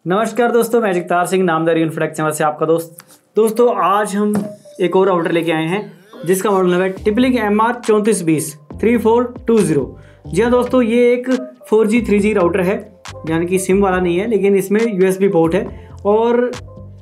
नमस्कार दोस्तों, मैं जगतार सिंह नामदार इन्फोटेक चैनल से आपका दोस्तों आज हम एक और राउटर लेके आए हैं जिसका मॉडल नंबर है टिपलिंक MR3420 3420। जी हाँ दोस्तों, ये एक 4G 3G राउटर है, यानी कि सिम वाला नहीं है, लेकिन इसमें USB पोर्ट है और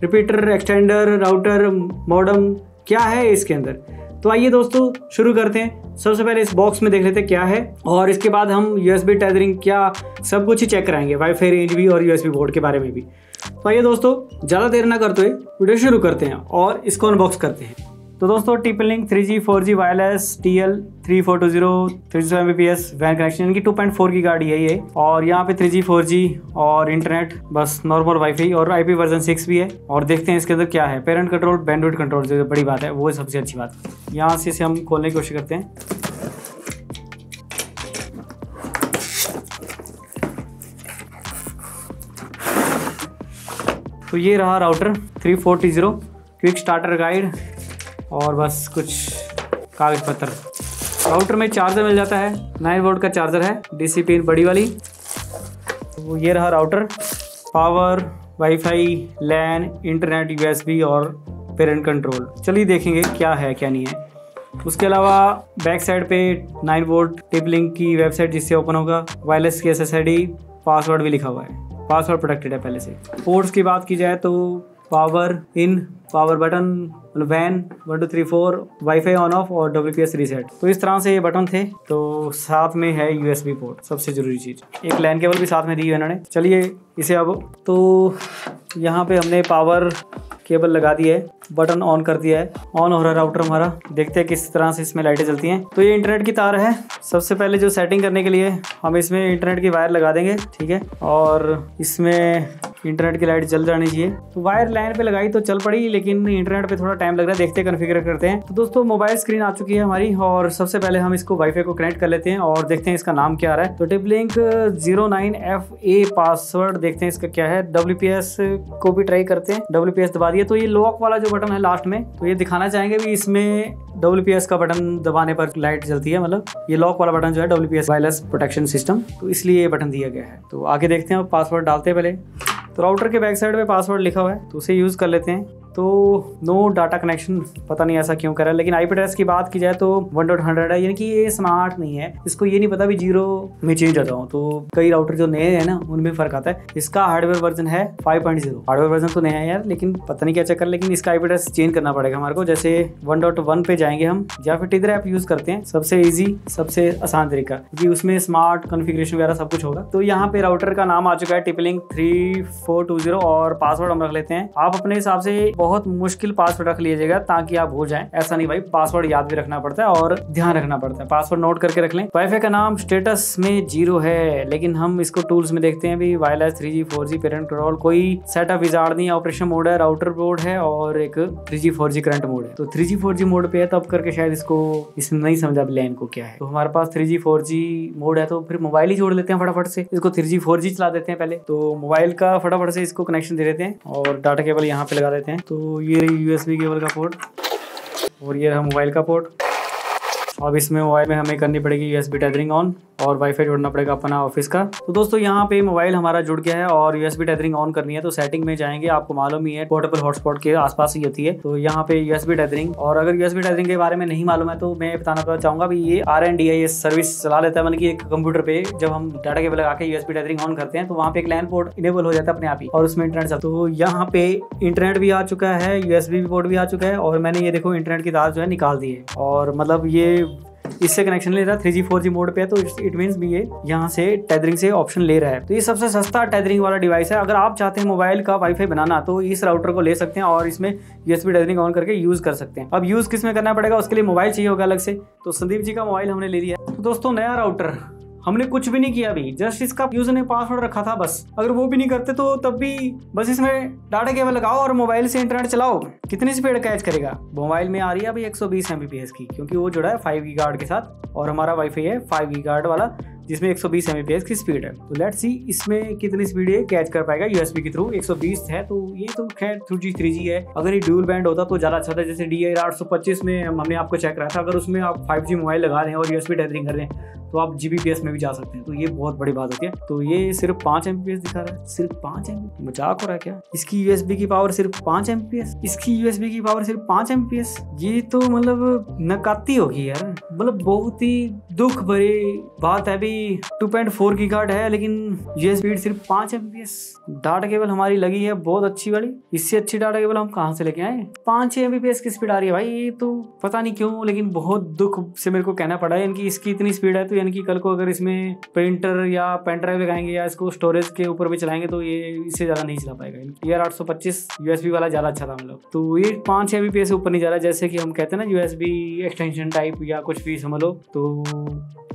रिपीटर, एक्सटेंडर, राउटर, मॉडेम क्या है इसके अंदर। तो आइए दोस्तों शुरू करते हैं। सबसे पहले इस बॉक्स में देख लेते हैं क्या है और इसके बाद हम USB टेथरिंग क्या सब कुछ ही चेक कराएंगे, वाईफाई रेंज भी और USB पोर्ट के बारे में भी। तो आइए दोस्तों ज़्यादा देर ना करते हुए वीडियो शुरू करते हैं और इसको अनबॉक्स करते हैं। तो दोस्तों TP Link 3G 4G wireless TL3420 300 Mbps वैन कनेक्शन, यानी कि 2.4 की गाड़ी है ये। और यहाँ पे 3G 4G और इंटरनेट, बस नॉर्मल वाईफाई और IP वर्जन 6 भी है। और देखते हैं इसके अंदर क्या है। पेरेंट कंट्रोल, बैंडविड्थ कंट्रोल, जो बड़ी बात है वो सबसे अच्छी बात है। यहाँ से इसे हम खोलने की कोशिश करते हैं। तो ये रहा राउटर 3420 क्विक स्टार्टर गाइड और बस कुछ कागज पत्र। राउटर में चार्जर मिल जाता है, 9 वोल्ट का चार्जर है, DC पिन बड़ी वाली। तो ये रहा राउटर, पावर, वाईफाई, लैन, इंटरनेट, USB और पेरेंट कंट्रोल। चलिए देखेंगे क्या है क्या नहीं है। उसके अलावा बैक साइड पे 9 वोल्ट टिपलिंक की वेबसाइट जिससे ओपन होगा, वायरलेस की SSID, पासवर्ड भी लिखा हुआ है, पासवर्ड प्रोटेक्टेड है पहले से। पोर्ट्स की बात की जाए तो पावर इन, पावर बटन, वैन 1 2 3 4, वाईफाई ऑन ऑफ और WPS रीसेट। तो इस तरह से ये बटन थे। तो साथ में है USB पोर्ट, सबसे जरूरी चीज़। एक लैन केबल भी साथ में दी है इन्होंने। चलिए इसे अब तो यहाँ पे हमने पावर केबल लगा दी है, बटन ऑन कर दिया है, ऑन हो रहा है राउटर हमारा। देखते हैं किस तरह से इसमें लाइटें जलती हैं। तो ये इंटरनेट की तार है। सबसे पहले जो सेटिंग करने के लिए हम इसमें इंटरनेट की वायर लगा देंगे, ठीक है। और इसमें इंटरनेट की लाइट जल जानी चाहिए। तो वायर लाइन पे लगाई तो चल पड़ी, लेकिन इंटरनेट पे थोड़ा टाइम लग रहा है। देखते हैं, कन्फिगर करते हैं। तो दोस्तों मोबाइल स्क्रीन आ चुकी है हमारी और सबसे पहले हम इसको वाईफाई को कनेक्ट कर लेते हैं और देखते हैं इसका नाम क्या आ रहा है। तो टिपलिंक 09FA पासवर्ड देखते हैं इसका क्या है। WPS को भी ट्राई करते हैं। WPS दबा दिया। तो ये लॉक वाला जो बटन है लास्ट में, तो ये दिखाना चाहेंगे भी इसमें WPS का बटन दबाने पर लाइट जलती है। मतलब ये लॉक वाला बटन जो है WPS वायरलेस प्रोटेक्शन सिस्टम, तो इसलिए ये बटन दिया गया है। तो आगे देखते हैं, पासवर्ड डालते हैं पहले। तो राउटर के बैक साइड में पासवर्ड लिखा हुआ है, तो उसे यूज़ कर लेते हैं। तो नो डाटा कनेक्शन, पता नहीं ऐसा क्यों कर रहा है। लेकिन IP एड्रेस की बात की जाए तो 1.100 है, यानी कि ये स्मार्ट नहीं है। इसको ये नहीं पता भी 0 में चेंज होता हूँ। तो कई राउटर जो नए हैं ना, उनमें फ़र्क आता है। इसका हार्डवेयर वर्जन है 5.0। हार्डवेयर वर्जन तो नया है यार, लेकिन पता नहीं क्या चक्कर। लेकिन इसका IP एड्रेस चेंज करना पड़ेगा हमारे को। जैसे 1.1 पे जाएंगे हम, या फिर टिदर ऐप यूज़ करते हैं, सबसे ईजी, सबसे आसान तरीका, क्योंकि उसमें स्मार्ट कॉन्फ़िगरेशन वगैरह सब कुछ होगा। तो यहाँ पे राउटर का नाम आ चुका है टिपलिंक 3420 और पासवर्ड हम रख लेते हैं। आप अपने हिसाब से बहुत मुश्किल पासवर्ड रख लीजिएगा ताकि आप भूल जाएं। ऐसा नहीं भाई, पासवर्ड याद भी रखना पड़ता है और ध्यान रखना पड़ता है। पासवर्ड नोट करके रख लें। वाईफाई का नाम स्टेटस में 0 है, लेकिन हम इसको टूल्स में देखते हैं भी। Wireless 3G 4G parent control, कोई सेटअप विजार्ड नहीं है। ऑपरेशन मोड है, राउटर मोड है और एक 3G 4G करंट मोड है। तो 3G 4G मोड पे है, तब करके शायद इसने नहीं समझा लैन को क्या है। तो हमारे पास 3G 4G मोड है, तो फिर मोबाइल ही जोड़ लेते हैं फटाफट से। इसको 3G 4G चला देते हैं पहले। तो मोबाइल का फटाफट से इसको कनेक्शन दे देते हैं और डाटा केबल यहाँ पे लगा देते हैं। तो ये USB केबल का पोर्ट और ये रहा मोबाइल का पोर्ट। अब इसमें मोबाइल में हमें करनी पड़ेगी USB टेथरिंग ऑन और वाईफाई जोड़ना पड़ेगा अपना ऑफिस का। तो दोस्तों यहाँ पे मोबाइल हमारा जुड़ गया है और USB टेथरिंग ऑन करनी है। तो सेटिंग में जाएंगे, आपको मालूम ही है पोर्टेबल हॉटस्पॉट के आसपास ही होती है। तो यहाँ पे USB टेथरिंग, और अगर USB टेथरिंग के बारे में नहीं मालूम है तो मैं बताना चाहूँगा भी ये RNDIS सर्विस चला लेता है। मतलब कि एक कंप्यूटर पे जब हम डाटा केबल लगा के USB टेथरिंग ऑन करते हैं तो वहाँ पे एक लैन पोर्ट इनेबल हो जाता है अपने आप ही और उसमें इंटरनेट चलता है। तो यहाँ पे इंटरनेट भी आ चुका है, USB पोर्ट भी आ चुका है और मैंने ये देखो इंटरनेट की तार जो है निकाल दी है। और मतलब ये इससे कनेक्शन ले रहा है, 3G 4G मोड पे है। तो इट मीन्स भी ये यहाँ से टेथरिंग से ऑप्शन ले रहा है। तो ये सबसे सस्ता टेथरिंग वाला डिवाइस है। अगर आप चाहते हैं मोबाइल का वाईफाई बनाना तो इस राउटर को ले सकते हैं और इसमें USB टेथरिंग ऑन करके यूज कर सकते हैं। अब यूज किस में करना पड़ेगा, उसके लिए मोबाइल चाहिए होगा अलग से। तो संदीप जी का मोबाइल हमने ले लिया। तो दोस्तों नया राउटर, हमने कुछ भी नहीं किया अभी, जस्ट इसका यूजर ने पासवर्ड रखा था बस। अगर वो भी नहीं करते तो तब भी बस इसमें डाटा केबल लगाओ और मोबाइल से इंटरनेट चलाओ। कितनी स्पीड कैच करेगा? मोबाइल में आ रही है अभी 120 Mbps की, क्योंकि वो जुड़ा है 5 गीगाहर्ट्ज के साथ और हमारा वाईफाई है 5 गीगाहर्ट्ज वाला जिसमें 120 Mbps की स्पीड है। तो लेट्स सी इसमें कितनी स्पीड है कैच कर पाएगा USB के थ्रू। 120 है तो ये तो खैर 2G 3G है। अगर ये ड्यूल बैंड होता तो ज़्यादा अच्छा था। जैसे DI 825 में हमने आपको चेक करा था, अगर उसमें आप 5G मोबाइल लगा रहे हैं और USB टेथरिंग कर रहे हैं तो आप Gbps में भी जा सकते हैं। तो ये बहुत बड़ी बात होती है। तो ये सिर्फ 5 Mbps दिखा रहा है, सिर्फ 5 Mbps, मजाक हो रहा है क्या? इसकी USB की पावर सिर्फ 5 Mbps, इसकी USB की पावर सिर्फ 5 Mbps। ये तो मतलब नकाती होगी यार, मतलब बहुत ही दुख भरी बात है। अभी 2.4 गीगाहर्ट्ज़ है लेकिन ये स्पीड सिर्फ 5 Mbps। डाटा केबल हमारी लगी है बहुत अच्छी वाली, इससे अच्छी डाटा केबल हम कहाँ से लेके आए? 5 Mbps की स्पीड आ रही है भाई। ये तो पता नहीं क्यों, लेकिन बहुत दुख से मेरे को कहना पड़ा है इनकी इसकी इतनी स्पीड है। तो यानी कि कल को अगर इसमें प्रिंटर या पेन ड्राइव लगाएंगे या इसको स्टोरेज के ऊपर भी चलाएंगे तो ये इससे ज़्यादा नहीं चला पाएगा। यार 825 USB वाला ज़्यादा अच्छा था मतलब। तो ये 5 Mbps से ऊपर नहीं जा रहा, जैसे कि हम कहते हैं ना USB एक्सटेंशन टाइप या कुछ भी समझ लो। तो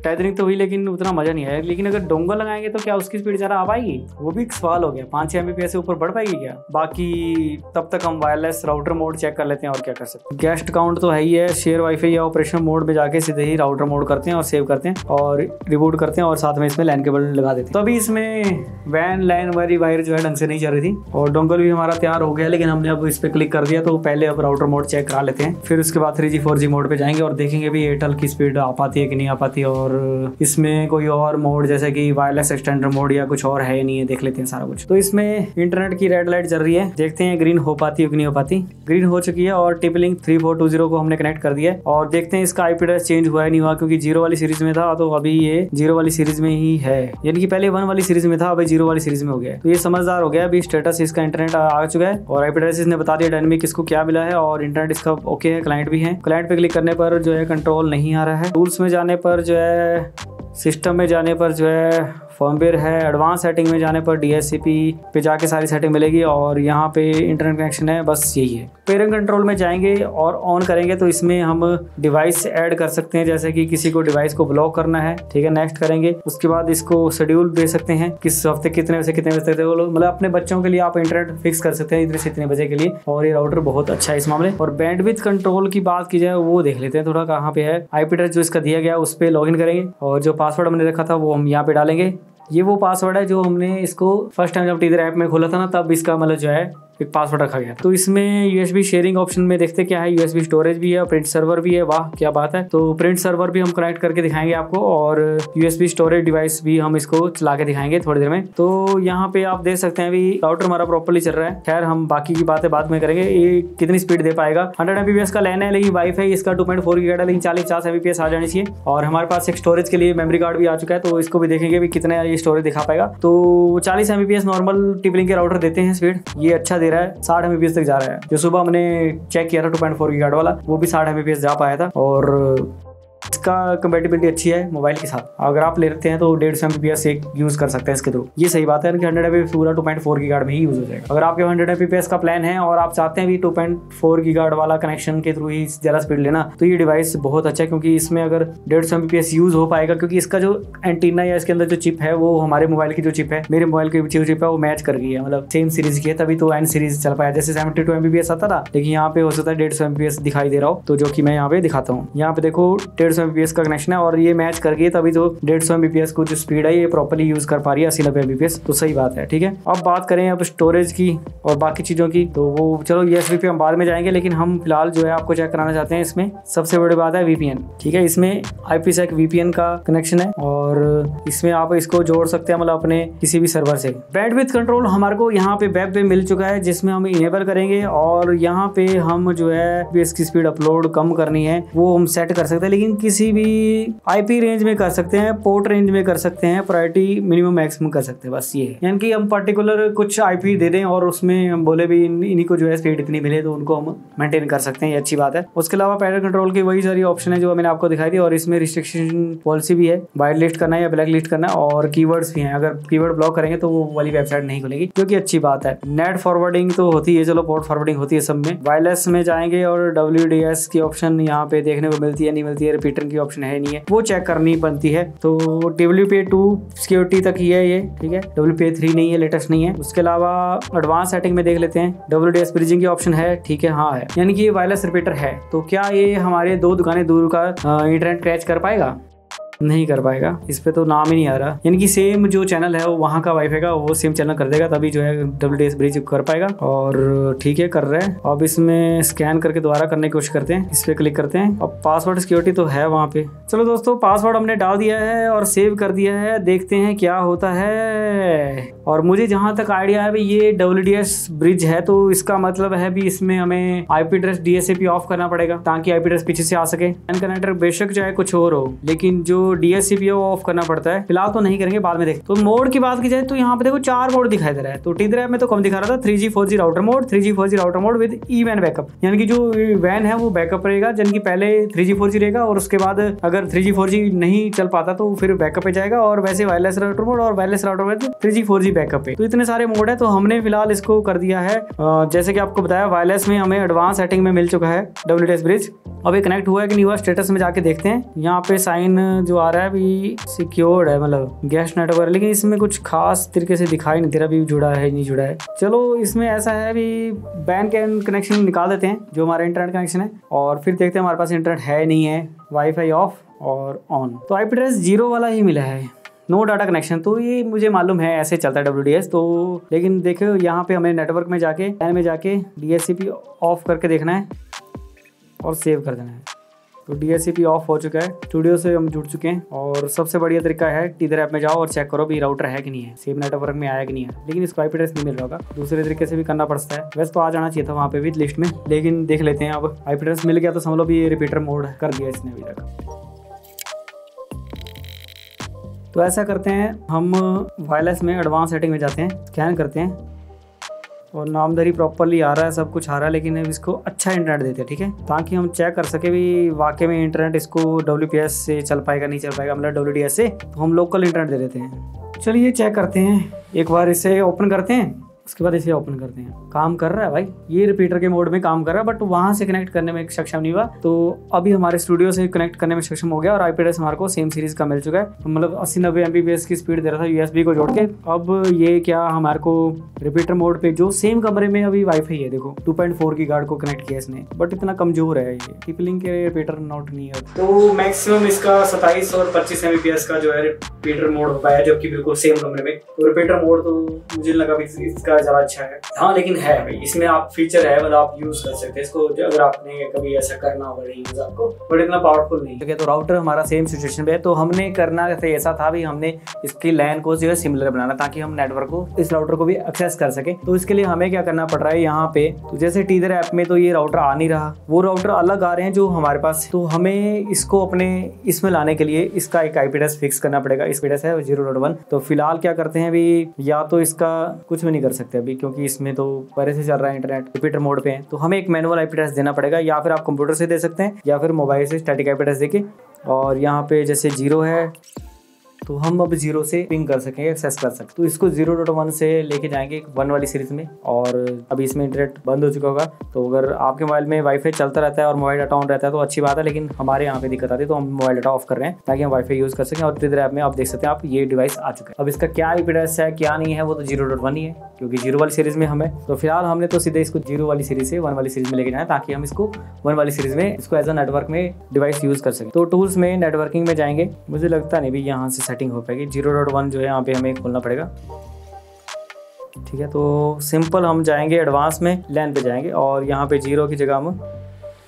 टेथरिंग तो हुई लेकिन उतना मजा नहीं आया। लेकिन अगर डोंगल लगाएंगे तो क्या उसकी स्पीड ज़रा आ पाएगी? वो भी एक सवाल हो गया। 5 Mbps से ऊपर बढ़ पाएगी क्या? बाकी तब तक हम वायरलेस राउटर मोड चेक कर लेते हैं और क्या कर सकते हैं। गेस्ट काउंट तो है ही है। शेयर वाईफाई या ऑपरेशन मोड में जाके सीधे ही राउटर मोड करते हैं और सेव करते हैं और रिबूट करते हैं और साथ में इसमें लैन केबल लगा देते हैं। तो अभी इसमें वैन लैन वाली वायर जो है ढंग से नहीं चल रही थी और डोंगल भी हमारा तैयार हो गया, लेकिन हमने अब इस पर क्लिक कर दिया। तो पहले अब राउटर मोड चेक करा लेते हैं, फिर उसके बाद 3G 4G मोड पे जाएंगे और देखेंगे भी एयरटेल की स्पीड आ पाती है कि नहीं आ पाती और इसमें कोई और मोड जैसे कि वायरलेस एक्सटेंडर मोड या कुछ और है नहीं है, देख लेते हैं सारा कुछ। तो इसमें इंटरनेट की रेड लाइट जल रही है, देखते हैं ग्रीन हो पाती है कि नहीं हो पाती। ग्रीन हो चुकी है और टिपलिंक 3420 को हमने कनेक्ट कर दिया है और देखते हैं इसका IP एड्रेस चेंज हुआ है नहीं हुआ, क्योंकि 0 वाली सीरीज में था तो अभी ये 0 वाली सीरीज में ही है। यानी कि पहले 1 वाली सीरीज में था, अभी 0 वाली सीरीज में हो गया। तो ये समझदार हो गया, अभी स्टेटस इसका इंटरनेट आ चुका है और IP एड्रेस इसने बता दिया डायनेमिक इसको क्या मिला है और इंटरनेट इसका ओके है, क्लाइंट भी है। क्लाइंट पे क्लिक करने पर जो है कंट्रोल नहीं आ रहा है। टूल्स में जाने पर जो है, सिस्टम में जाने पर जो है फर्मवेयर है, एडवांस सेटिंग में जाने पर DHCP पे जाके सारी सेटिंग मिलेगी और यहाँ पे इंटरनेट कनेक्शन है, बस यही है। पेरेंट कंट्रोल में जाएंगे और ऑन करेंगे तो इसमें हम डिवाइस ऐड कर सकते हैं, जैसे कि किसी को डिवाइस को ब्लॉक करना है, ठीक है, नेक्स्ट करेंगे। उसके बाद इसको शेड्यूल दे सकते हैं, किस हफ्ते कितने बजे से कितने बजे तक, मतलब अपने बच्चों के लिए आप इंटरनेट फिक्स कर सकते हैं इतने से इतने बजे के लिए। और ये राउटर बहुत अच्छा है इस मामले। और बैंडविड्थ कंट्रोल की बात की जाए वो देख लेते हैं थोड़ा कहाँ पे है। IP एड्रेस जो इसका दिया गया उस पर लॉगिन करेंगे और जो पासवर्ड हमने रखा था वो हम यहाँ पे डालेंगे। ये वो पासवर्ड है जो हमने इसको फर्स्ट टाइम जब टीजर ऐप में खोला था ना, तब इसका मतलब जो है एक पासवर्ड रखा गया। तो इसमें USB शेयरिंग ऑप्शन में देखते क्या है, USB स्टोरेज भी है और प्रिंट सर्वर भी है। वाह क्या बात है। तो प्रिंट सर्वर भी हम कनेक्ट करके दिखाएंगे आपको और USB स्टोरेज डिवाइस भी हम इसको चला के दिखाएंगे थोड़ी देर में। तो यहाँ पे आप देख सकते हैं अभी राउटर हमारा प्रॉपर्ली चल रहा है। खैर हम बाकी की बातें बाद में करेंगे। ये कितनी स्पीड दे पाएगा, 100 Mbps का लेना है, लेकिन वाईफाई इसका 2.4 गीगाहर्ट्ज़ है, लेकिन 40-50 Mbps आ जानी चाहिए। और हमारे पास एक स्टोरेज के लिए मेमोरी कार्ड भी आ चुका है, तो इसको भी देखेंगे भी कितना ये स्टोरेज दिखा पाएगा। तो 40 Mbps नॉर्मल टिपलिंग के राउटर देते हैं स्पीड, ये अच्छा दे रहा है। 60 Mbps तक जा रहा है। जो सुबह हमने चेक किया था 2.4 गीगाहर्ट्ज़ वाला, वो भी 60 Mbps जा पाया था और इसका कंपैटिबिलिटी अच्छी है मोबाइल के साथ। अगर आप लेते हैं तो 150 Mbps एक यूज़ कर सकते हैं इसके थ्रू। ये सही बात है कि 100 Mbps पूरा 2.4 गीगाहर्ट्ज़ में ही यूज़ हो जाएगा। अगर आपके 100 Mbps का प्लान है और आप चाहते हैं भी 2.4 गीगाहर्ट्ज़ वाला कनेक्शन के थ्रू ही ज़्यादा स्पीड लेना, तो ये डिवाइस बहुत अच्छा है, क्योंकि इसमें अगर 150 Mbps यूज़ हो पाएगा, क्योंकि इसका जो एंटीना या इसके अंदर जो चिप है वो हमारे मोबाइल की जो चिप है, मेरे मोबाइल की जो चिप है वो मैच कर गई है, मतलब सेम सीरीज की है, तभी तो N सीरीज चल पाया। जैसे 72 Mbps आता था, लेकिन यहाँ पे हो सकता है 150 Mbps दिखाई दे रहा हो, तो जो कि मैं यहाँ पे दिखाता हूँ। यहाँ पे देखो 150 Mbps का कनेक्शन है और ये मैच कर गई, तभी तो 150 Mbps को जो स्पीड है ये प्रॉपर्ली यूज कर पा रही है 80-90 Mbps। तो सही बात है, ठीक है। अब बात करें अब स्टोरेज की और बाकी चीज़ों की, तो वो चलो USB पे हम बाद में जाएंगे, लेकिन हम फिलहाल जो है आपको चेक कराना चाहते हैं। इसमें सबसे बड़ी बात है VPN, ठीक है। इसमें IPsec VPN का कनेक्शन है और इसमें आप इसको जोड़ सकते हैं, मतलब अपने किसी भी सर्वर से। बैंडविड्थ कंट्रोल हमारे को यहाँ पे वेब पे मिल चुका है, जिसमें हम इनेबल करेंगे और यहाँ पे हम जो है इसकी स्पीड अपलोड कम करनी है वो हम सेट कर सकते हैं, लेकिन किसी भी IP रेंज में कर सकते हैं, पोर्ट रेंज में कर सकते हैं, प्रायोरिटी मिनिमम मैक्सिमम कर सकते हैं, बस ये है। यानी कि हम पर्टिकुलर कुछ IP दे दें और उसमें हम बोले भी इन्हीं को जो है स्पीड इतनी मिले, तो उनको हम मेंटेन कर सकते हैं, ये अच्छी बात है। उसके अलावा पैरेंट कंट्रोल की वही सारी ऑप्शन है जो मैंने आपको दिखाई दी और इसमें रिस्ट्रिक्शन पॉलिसी भी है, वाइट लिस्ट करना है या ब्लैक लिस्ट करना है, और कीवर्ड्स भी हैं। अगर कीवर्ड ब्लॉक करेंगे तो वो वाली वेबसाइट नहीं खुलेगी, जो कि अच्छी बात है। नेट फॉरवर्डिंग तो होती है, चलो पोर्ट फॉरवर्डिंग होती है सब में। वायरलेस में जाएंगे और WDS की ऑप्शन यहाँ पे देखने को मिलती है, नहीं मिलती है, रिपीटर की ऑप्शन है नहीं है, वो चेक करनी बनती है। तो WPA2 सिक्योरिटी तक ही है ये, ठीक है। WPA3 नहीं है, लेटेस्ट नहीं है। उसके अलावा एडवांस सेटिंग में देख लेते हैं, WDS ब्रिजिंग की ऑप्शन है, ठीक है, हाँ है, यानी कि ये वायरलेस रिपीटर है। तो क्या ये हमारे 2 दुकानें दूर का इंटरनेट क्रैच कर पाएगा? नहीं कर पाएगा, इस पे तो नाम ही नहीं आ रहा। यानी कि सेम जो चैनल है वो वहाँ का वाईफाई का वो सेम चैनल कर देगा, तभी जो है WDS ब्रिज कर पाएगा। और ठीक है, कर रहे हैं। अब इसमें स्कैन करके दोबारा करने की कोशिश करते हैं, इस पे क्लिक करते हैं। अब पासवर्ड सिक्योरिटी तो है वहाँ पे। चलो दोस्तों, पासवर्ड हमने डाल दिया है और सेव कर दिया है, देखते हैं क्या होता है। और मुझे जहाँ तक आइडिया है भाई, ये WDS ब्रिज है, तो इसका मतलब है भी इसमें हमें IP एड्रेस DSCP ऑफ करना पड़ेगा ताकि IP एड्रेस पीछे से आ सके। कनेक्टर बेशक चाहे कुछ और हो, लेकिन जो DSCP है वो ऑफ करना पड़ता है। फिलहाल तो नहीं करेंगे, बाद में देखें। तो मोड की बात की जाए तो यहाँ पे देखो 4 मोड दिखाई दे रहा है। तो टीदर ऐप में तो कम दिखा रहा था 3G 4G router mode, 3G 4G router mode with E-WAN backup. यानी कि जो WAN है वो बैकअप रहेगा, जिनकी पहले 3G 4G रहेगा और उसके बाद अगर 3G 4G नहीं चल पाता तो फिर बैकअप पे जाएगा। और वैसे वायरलेस राउटर मोड और wireless router mode 3G 4G backup पे। तो इतने सारे मोड है, तो हमने फिलहाल इसको कर दिया है। जैसे कि आपको बताया, वायरलेस में हमें एडवांस सेटिंग में मिल चुका है WDS ब्रिज। अब ये कनेक्ट हुआ है कि नहीं हुआ, स्टेटस में जाके देखते हैं। यहाँ पे साइन जो आ रहा है अभी सिक्योर्ड है, मतलब गेस्ट नेटवर्क, लेकिन इसमें कुछ खास तरीके से दिखाई नहीं दे रहा अभी जुड़ा है नहीं जुड़ा है। चलो, इसमें ऐसा है अभी बैन के कनेक्शन निकाल देते हैं जो हमारा इंटरनेट कनेक्शन है, और फिर देखते हैं हमारे पास इंटरनेट है नहीं है। वाईफाई ऑफ और ऑन, तो IP एड्रेस 0 वाला ही मिला है, नो डाटा कनेक्शन। तो ये मुझे मालूम है ऐसे चलता है WDS। तो लेकिन देखो यहाँ पे हमें नेटवर्क में जाके DSCP ऑफ करके देखना है और सेव कर देना है। तो DSCP ऑफ हो चुका है, स्टूडियो से हम जुड़ चुके हैं। और सबसे बढ़िया तरीका है, टीदर ऐप में जाओ और चेक करो भी राउटर है कि नहीं है, सेम नेटवर्क में आया कि नहीं है। लेकिन इसको IP एड्रेस नहीं मिल रहा होगा, दूसरे तरीके से भी करना पड़ता है। वैसे तो आ जाना चाहिए था वहाँ पे भी लिस्ट में, लेकिन देख लेते हैं। अब IP एड्रेस मिल गया तो समझ लो भी रिपीटर मोड कर दिया इसने अभी तक। तो ऐसा करते हैं, हम वायरलेस में एडवांस सेटिंग में जाते हैं, स्कैन करते हैं और नामधारी प्रॉपरली आ रहा है, सब कुछ आ रहा है, लेकिन अब इसको अच्छा इंटरनेट देते हैं, ठीक है, ताकि हम चेक कर सके भी वाकई में इंटरनेट इसको WPS से चल पाएगा नहीं चल पाएगा, मतलब WDS से। तो हम लोकल इंटरनेट दे देते हैं। चलिए चेक करते हैं, एक बार इसे ओपन करते हैं, उसके बाद इसे ओपन करते हैं। काम कर रहा है भाई, ये रिपीटर के मोड में काम कर रहा है, बट वहां से कनेक्ट करने में सक्षम नहीं हुआ। तो अभी हमारे स्टूडियो से कनेक्ट करने में सक्षम हो गया और IP एड्रेस हमारे को सेम सीरीज का मिल चुका है। तो मतलब 80-90 MBPS की स्पीड दे रहा था USB को जोड़ के। अब ये क्या हमारे को रिपीटर मोड पे जो सेम कमरे में अभी वाईफाई है, देखो 2.4 की गार्ड को कनेक्ट किया इसने, बट इतना कमजोर है ये, टिपलिंग के रिपीटर नॉट नियर। तो मैक्सिमम इसका 27 और 25 MBPS का जो है रिपीटर मोड हो पाया, जबकि बिल्कुल सेम कमरे में। तो रिपीटर मोड तो मुझे लगा इसका ज्यादा अच्छा है। हाँ, लेकिन है भाई, इसमें आप फीचर है, मतलब आप यूज कर सकते हैं इसको अगर आपने कभी ऐसा करना होगा यूज आपको, बट इतना पावरफुल नहीं है। तो राउटर हमारा सेम सिचुएशन पे है, तो हमने करना ऐसा था भी, हमने इसकी लैन को जो है सिमिलर बनाना ताकि हम नेटवर्क को इस राउटर को भी एक्सेस कर सके। तो इसके लिए हमें क्या करना पड़ रहा है यहाँ पे, तो जैसे टीदर ऐप में तो ये राउटर आ नहीं रहा, वो राउटर अलग आ रहे हैं जो हमारे पास। तो हमें इसको अपने इसमें लाने के लिए इसका एक IP एड्रेस फिक्स करना पड़ेगा। इस एड्रेस है 0.1। तो फिलहाल क्या करते हैं अभी, या तो इसका कुछ भी नहीं कर सकते अभी, क्योंकि इसमें तो पहले से चल रहा है इंटरनेट, रिपीटर मोड पे है। तो हमें एक मैनुअल IP एड्रेस देना पड़ेगा, या फिर आप कंप्यूटर से दे सकते हैं या फिर मोबाइल से स्टैटिक IP एड्रेस देके। और यहाँ पे जैसे 0 है तो हम अब 0 से पिंग कर सकेंगे, एक्सेस कर सकते। तो इसको 0.1 से लेके जाएंगे 1 वाली सीरीज में। और अभी इसमें इंटरनेट बंद हो चुका होगा, तो अगर आपके मोबाइल में वाईफाई चलता रहता है और मोबाइल डाटा ऑन रहता है तो अच्छी बात है, लेकिन हमारे यहाँ पे दिक्कत आती है, तो हम मोबाइल डाटा ऑफ कर रहे हैं ताकि हम वाईफाई यूज कर सकें। और टीदर ऐप में आप देख सकते हैं, आप ये डिवाइस आ चुका है। अब इसका क्या IP एड्रेस है क्या नहीं है, वो तो 0.1 ही है, क्योंकि 0 वाली सीरीज में हमें। तो फिलहाल हमने तो सीधे इसको 0 वाली सीरीज से 1 वाली सीरीज में लेके जाए, ताकि हम इसको 1 वाली सीरीज में इसको एज अ नेटवर्क में डिवाइस यूज कर सकें। तो टूल्स में नेटवर्किंग में जाएंगे, मुझे लगता नहीं भी यहाँ से सेटिंग हो पाएगी। 0.1 जो है यहाँ पे हमें खोलना पड़ेगा, ठीक है। तो सिंपल हम जाएंगे एडवांस में, लैन पे जाएंगे और यहाँ पे 0 की जगह हम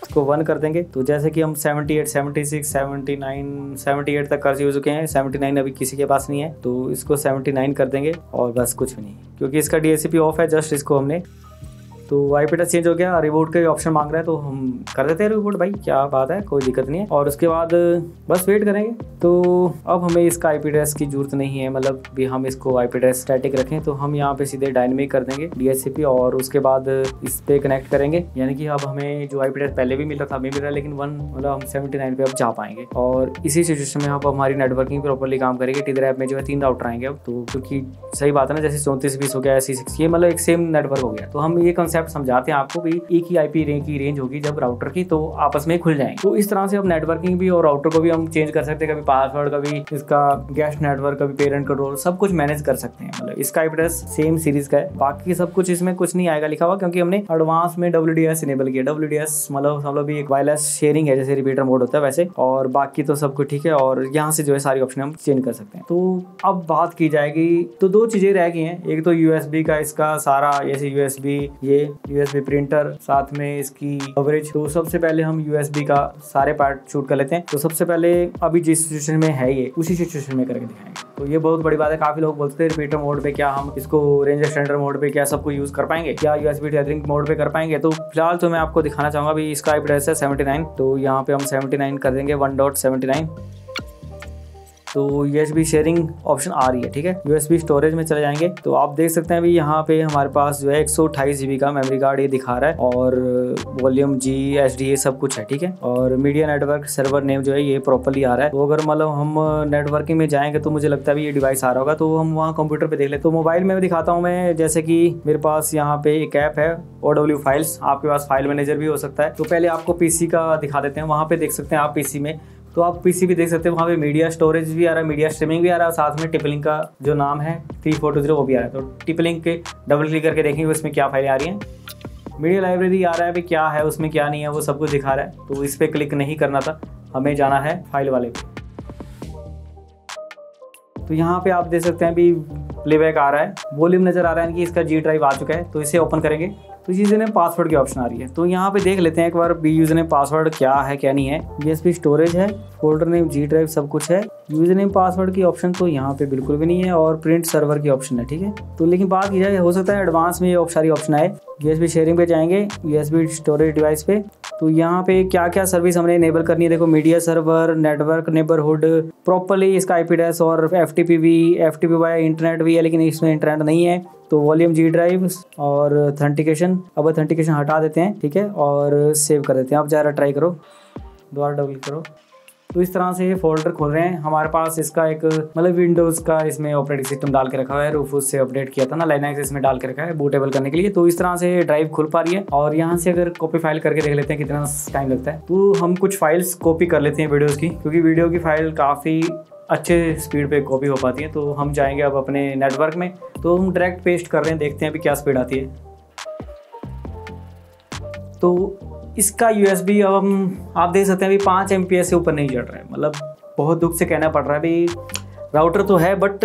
इसको 1 कर देंगे। तो जैसे कि हम 78, 76, 79, 78 तक कर चुके हैं, 79 अभी किसी के पास नहीं है, तो इसको 79 कर देंगे और बस कुछ भी नहीं, क्योंकि इसका DSCP ऑफ है। जस्ट इसको हमने, तो IP एड्रेस चेंज हो गया, रिबूट का ऑप्शन मांग रहा है, तो हम कर देते हैं रिबूट भाई, क्या बात है, कोई दिक्कत नहीं है। और उसके बाद बस वेट करेंगे। तो अब हमें इसका IP एड्रेस की जरूरत नहीं है, मतलब भी हम इसको IP एड्रेस स्टैटिक रखें, तो हम यहाँ पे सीधे डायनेमिक कर देंगे DSCP और उसके बाद इस पे कनेक्ट करेंगे। यानी कि अब हमें जो IP एड्रेस पहले भी मिल रहा था अभी मिल रहा है, लेकिन 1 मतलब हम 79 पे अब जा पाएंगे। और इसी सिचुएशन में अब हमारी नेटवर्किंग प्रॉपरली काम करेगी। टीदर ऐप में जो है 3 राउटर आएंगे अब, तो क्योंकि सही बात है ना, जैसे 34 20 हो गया, 80 60, ये मतलब एक सेम नेटवर्क हो गया। तो हम ये कॉन्सेप्ट समझाते हैं आपको कि एक ही IP की रेंज होगी जब राउटर की, तो आपस में खुल जाएंगे। तो इस तरह से अब नेटवर्किंग भी और राउटर को भी हम चेंज कर सकते हैं, कभी पासवर्ड, कभी इसका गेस्ट नेटवर्क, कभी पेरेंट कंट्रोल, सब कुछ मैनेज कर सकते हैं। मतलब इसका IP एड्रेस सेम सीरीज का है, बाकी सब कुछ इसमें कुछ नहीं आएगा लिखा हुआ, क्योंकि हमने एडवांस में WDS इनेबल किया। WDS मतलब भी एक वायरलेस शेयरिंग है, जैसे रिपीटर मोड होता है वैसे, और बाकी तो सब कुछ ठीक है। और यहाँ से जो है सारी ऑप्शन हम चेंज कर सकते हैं। तो अब बात की जाएगी, तो 2 चीजें रह गई हैं। एक तो USB का इसका सारा, जैसे USB प्रिंटर, साथ में इसकी कवरेज। तो सबसे पहले हम USB का सारे पार्ट शूट कर लेते हैं। तो सबसे पहले अभी जिस सिचुएशन में है ये, उसी सिचुएशन में करके दिखाएंगे। तो ये बहुत बड़ी बात है। काफी लोग बोलते हैं रिपीटर मोड पे क्या हम इसको रेंज एक्सटेंडर मोड पे क्या सबको यूज कर पाएंगे, क्या USB टेथरिंग मोड पे कर पाएंगे। तो फिलहाल तो मैं आपको दिखाना चाहूंगा भी इसका IP एड्रेस है 79। तो यहाँ पे हम 79 कर देंगे, 1.79। तो USB शेयरिंग ऑप्शन आ रही है, ठीक है। USB स्टोरेज में चले जाएंगे तो आप देख सकते हैं अभी यहाँ पे हमारे पास जो है 128 GB का मेमोरी कार्ड ये दिखा रहा है, और वॉल्यूम G HD ये सब कुछ है, ठीक है। और मीडिया नेटवर्क सर्वर नेम जो है ये प्रॉपर्ली आ रहा है। तो अगर मतलब हम नेटवर्किंग में जाएंगे तो मुझे लगता है ये डिवाइस आ रहा होगा, तो हम वहाँ कंप्यूटर पे देख ले। तो मोबाइल में दिखाता हूँ मैं, जैसे कि मेरे पास यहाँ पे एक ऐप है OW फाइल्स, आपके पास फाइल मैनेजर भी हो सकता है। तो पहले आपको PC का दिखा देते हैं। वहाँ पे देख सकते हैं आप PC में, तो आप PC भी देख सकते हैं, वहाँ पे मीडिया स्टोरेज भी आ रहा है, मीडिया स्ट्रीमिंग भी आ रहा है, साथ में टिपलिंक का जो नाम है 3420 वो भी आ रहा है। तो टिपलिंक के डबल क्लिक करके देखेंगे उसमें क्या फाइलें आ रही हैं। मीडिया लाइब्रेरी आ रहा है, अभी क्या है उसमें क्या नहीं है वो सब कुछ दिखा रहा है। तो इस पर क्लिक नहीं करना था, हमें जाना है फाइल वाले पे। तो यहाँ पे आप देख सकते हैं अभी प्लेबैक आ रहा है, वॉल्यूम नज़र आ रहा है कि इसका G ड्राइव आ चुका है। तो इसे ओपन करेंगे तो यूजर नेम पासवर्ड की ऑप्शन आ रही है। तो यहाँ पे देख लेते हैं एक बार भी यूजर नेम पासवर्ड क्या है क्या नहीं है। USB स्टोरेज है, फोल्डर नेम G ड्राइव सब कुछ है। यूजर नेम पासवर्ड की ऑप्शन तो यहाँ पे बिल्कुल भी नहीं है, और प्रिंट सर्वर की ऑप्शन है, ठीक है। तो लेकिन बात की जाए, हो सकता है एडवांस में ये सारी ऑप्शन आए। USB शेयरिंग पे जाएंगे, USB स्टोरेज डिवाइस पे, तो यहाँ पे क्या क्या सर्विस हमने इनेबल करनी है। देखो media server, network, neighbourhood, properly इसका IP एड्रेस, और FTP इंटरनेट भी है, लेकिन इसमें इंटरनेट नहीं है। तो वॉल्यूम G ड्राइव और ऑथेंटिकेशन, अब ऑथेंटिकेशन हटा देते हैं, ठीक है, और सेव कर देते हैं। आप ज़रा ट्राई करो, दोबारा डबल करो। तो इस तरह से ये फोल्डर खोल रहे हैं। हमारे पास इसका एक मतलब विंडोज़ का इसमें ऑपरेटिंग सिस्टम डाल के रखा हुआ है, रूफूस से अपडेट किया था ना, लाइनक्स इसमें डाल के रखा है बूटेबल करने के लिए। तो इस तरह से ड्राइव खुल पा रही है। और यहाँ से अगर कॉपी फाइल करके देख लेते हैं कितना टाइम लगता है। तो हम कुछ फाइल्स कॉपी कर लेते हैं वीडियोज़ की, क्योंकि वीडियो की फाइल काफ़ी अच्छे स्पीड पे कॉपी हो पाती है। तो हम जाएंगे अब अपने नेटवर्क में, तो हम डायरेक्ट पेस्ट कर रहे हैं, देखते हैं अभी क्या स्पीड आती है। तो इसका USB अब आप देख सकते हैं अभी 5 MPS से ऊपर नहीं चढ़ रहा है। मतलब बहुत दुख से कहना पड़ रहा है, अभी राउटर तो है बट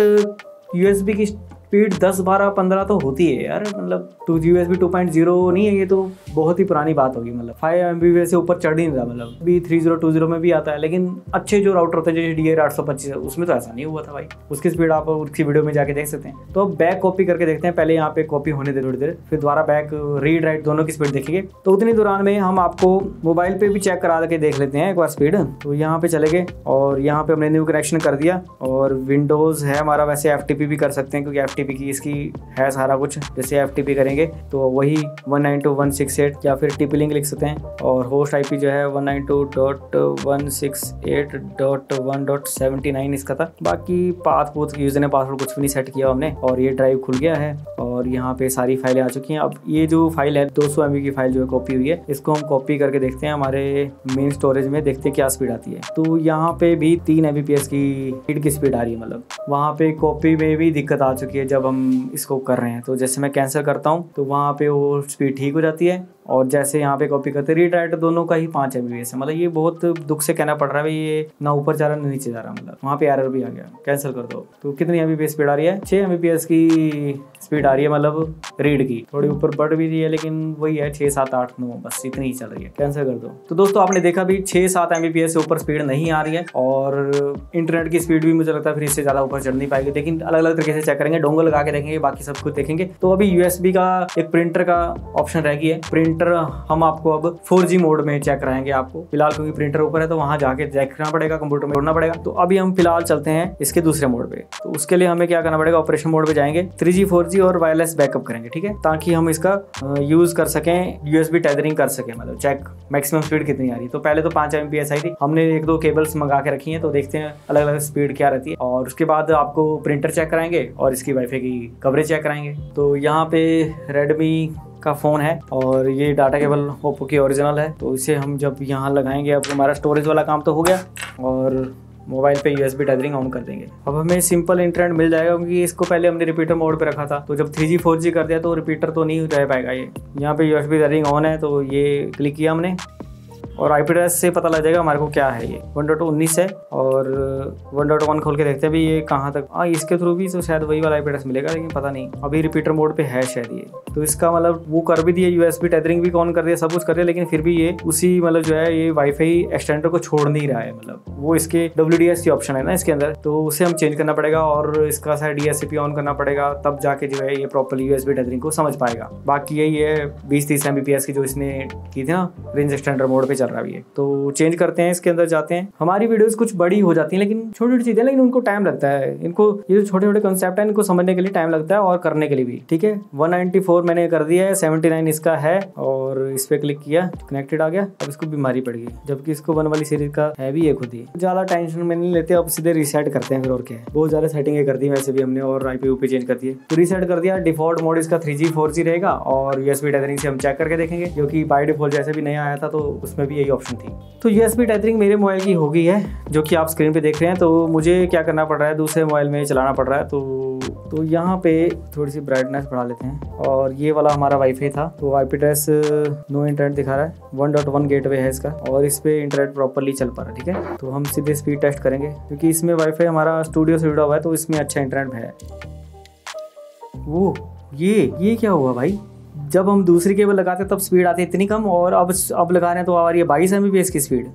USB की स्पीड 10, 12, 15 तो होती है यार। मतलब USB 2.0 नहीं है ये, तो बहुत ही पुरानी बात होगी। मतलब 5 MBPS से ऊपर चढ़ ही नहीं रहा। मतलब भी 3020 में भी आता है, लेकिन अच्छे जो राउटर होते हैं जैसे DIR 825 है, उसमें तो ऐसा नहीं हुआ था भाई। उसकी स्पीड आप उसकी वीडियो में जाके देख सकते हैं। तो बैक कॉपी करके देखते हैं, पहले यहाँ पे कॉपी होने दे थोड़ी देर, फिर दोबारा बैक रीड राइट दोनों की स्पीड देखेंगे। तो उतनी दौरान में हम आपको मोबाइल पे भी चेक करा के देख लेते हैं एक बार स्पीड। तो यहाँ पे चले गए और यहाँ पे हमने न्यू कनेक्शन कर दिया, और विंडोज़ है हमारा। वैसे FTP भी कर सकते हैं, क्योंकि FTP की इसकी है सारा कुछ। जैसे FTP करेंगे तो वही 192.168 या फिर TP-Link लिख सकते हैं, और होस्ट IP जो है 192.168.1.79 इसका था। बाकी पाथ पूथ यूजर ने पासवर्ड कुछ भी नहीं सेट किया हमने, और ये ड्राइव खुल गया है और यहाँ पे सारी फाइलें आ चुकी हैं। अब ये जो फाइल है 200 MB की फाइल जो है कॉपी हुई है, इसको हम कॉपी करके देखते हैं हमारे मेन स्टोरेज में, देखते हैं क्या स्पीड आती है। तो यहाँ पे भी 3 MBPS की स्पीड आ रही है। मतलब वहाँ पे कॉपी में भी दिक्कत आ चुकी है जब हम इसको कर रहे हैं। तो जैसे मैं कैंसिल करता हूँ तो वहाँ पे वो स्पीड ठीक हो जाती है, और जैसे यहाँ पे कॉपी करते रीड राइट दोनों का ही 5 MBPS है। मतलब ये बहुत दुख से कहना पड़ रहा है भाई, ये ना ऊपर जा रहा ना नीचे जा रहा। मतलब वहाँ पे एरर भी आ गया, कैंसिल कर दो। तो कितनी MBPS स्पीड आ रही है? 6 MBPS की स्पीड आ रही है, मतलब रीड की। थोड़ी ऊपर बढ़ भी रही है, लेकिन वही है 6, 7, 8, 9 बस इतनी ही चल रही है, कैंसिल कर दो। तो दोस्तों आपने देखा भी 6, 7 MBPS से ऊपर स्पीड नहीं आ रही है, और इंटरनेट की स्पीड भी मुझे लगता है फिर इससे ज़्यादा ऊपर चढ़ नहीं पाएगी। लेकिन अलग अलग तरीके से चेक करेंगे, डोंगल लगा के देखेंगे, बाकी सब कुछ देखेंगे। तो अभी USB का एक प्रिंटर का ऑप्शन रह गया है। प्रिंटर हम आपको अब 4G मोड में चेक कराएंगे आपको फिलहाल, क्योंकि प्रिंटर ऊपर है तो वहां जाके चेक करना पड़ेगा, कंप्यूटर में जोड़ना पड़ेगा। तो अभी हम फिलहाल चलते हैं इसके दूसरे मोड पे। तो उसके लिए हमें क्या करना पड़ेगा, ऑपरेशन मोड पे जाएंगे, 3G 4G और वायरलेस बैकअप करेंगे, ठीक है, ताकि हम इसका यूज कर सकें, USB टेथरिंग कर सकें, मतलब चेक मैक्सिमम स्पीड कितनी आ रही है। तो पहले तो 5 MBPS आई थी, हमने 1-2 केबल्स मंगा के रखी हैं, तो देखते हैं अलग अलग स्पीड क्या रहती है। और उसके बाद आपको प्रिंटर चेक कराएंगे और इसकी वाईफाई की कवरेज चेक कराएंगे। तो यहाँ पे Redmi का फ़ोन है और ये डाटा केबल ओप्पो की ओरिजिनल है। तो इसे हम जब यहाँ लगाएंगे, अब हमारा स्टोरेज वाला काम तो हो गया और मोबाइल पे USB टेथरिंग ऑन कर देंगे। अब हमें सिंपल इंटरनेट मिल जाएगा क्योंकि इसको पहले हमने रिपीटर मोड पे रखा था। तो जब 3G 4G कर दिया तो रिपीटर तो नहीं रह पाएगा। ये यहाँ पे USB टेथरिंग ऑन है तो ये क्लिक किया हमने और IP एड्रेस से पता लग जाएगा हमारे को क्या है। ये 1.19 है और 1.1 खोल के देखते हैं भी ये कहाँ तक। इसके थ्रू भी तो शायद वही वाला IP एड्रेस मिलेगा, लेकिन पता नहीं, अभी रिपीटर मोड पे है शायद ये। तो इसका मतलब वो कर भी दिया, USB टेथरिंग भी ऑन कर दिया, सब कुछ कर दिया, लेकिन फिर भी ये उसी मतलब जो है ये वाईफाई एक्सटेंडर को छोड़ नहीं रहा है। मतलब वो इसके WDS की ऑप्शन है ना इसके अंदर, तो उसे हम चेंज करना पड़ेगा और इसका शायद DSCP ऑन करना पड़ेगा, तब जाके जो है ये प्रॉपरली USB टेथरिंग को समझ पाएगा। बाकी यही है 20-30 Mbps की जो इसने की थी ना, रेंज एक्सटेंडर मोड पे चल रहा है ये। तो चेंज करते हैं, इसके अंदर जाते हैं। हमारी वीडियोस कुछ बड़ी हो जाती हैं, लेकिन छोटी छोटी चीजें, लेकिन उनको टाइम लगता है। इनको ये जो छोटे छोटे कंसेप्ट है इनको समझने के लिए टाइम लगता है और करने के लिए भी। ठीक है, 194 मैंने कर दिया है, 79 इसका है और इस पे क्लिक किया, कनेक्टेड आ गया। अब इसको बीमारी पड़ गई, जबकि इसको 1 वाली सीरीज का है भी ये खुद ही। ज्यादा टेंशन में नहीं लेते, अब सीधे रीसेट करते हैं फिर। और क्या है, बहुत ज्यादा सेटिंग कर दी वैसे भी हमने और IP चेंज कर दिए। तो रीसेट कर दिया। डिफॉल्ट मोड इसका 3G 4G रहेगा और USB टेथरिंग से हम चेक करके देखेंगे, क्योंकि बाय डिफॉल्ट जैसे भी नया आया था तो उसमें भी यही ऑप्शन थी। तो USB टेथरिंग मेरे मोबाइल की हो गई है, जो कि आप स्क्रीन पे देख रहे हैं। तो मुझे क्या करना पड़ रहा है, दूसरे मोबाइल में चलाना पड़ रहा है। तो यहाँ पे थोड़ी सी ब्राइटनेस बढ़ा लेते हैं। और ये वाला हमारा वाईफाई था, तो IP एड्रेस नो इंटरनेट दिखा रहा है, 1.1 गेटवे है इसका और इस पे इंटरनेट प्रॉपरली चल पा रहा है। ठीक है, तो हम सीधे स्पीड टेस्ट करेंगे, क्योंकि इसमें वाईफाई हमारा स्टूडियो से जुड़ा हुआ है, तो इसमें अच्छा इंटरनेट है। वो ये क्या हुआ भाई, जब हम दूसरी केबल लगाते तब स्पीड आती है इतनी कम, और अब लगा रहे हैं तो आ रही है 22 Mbps की स्पीड।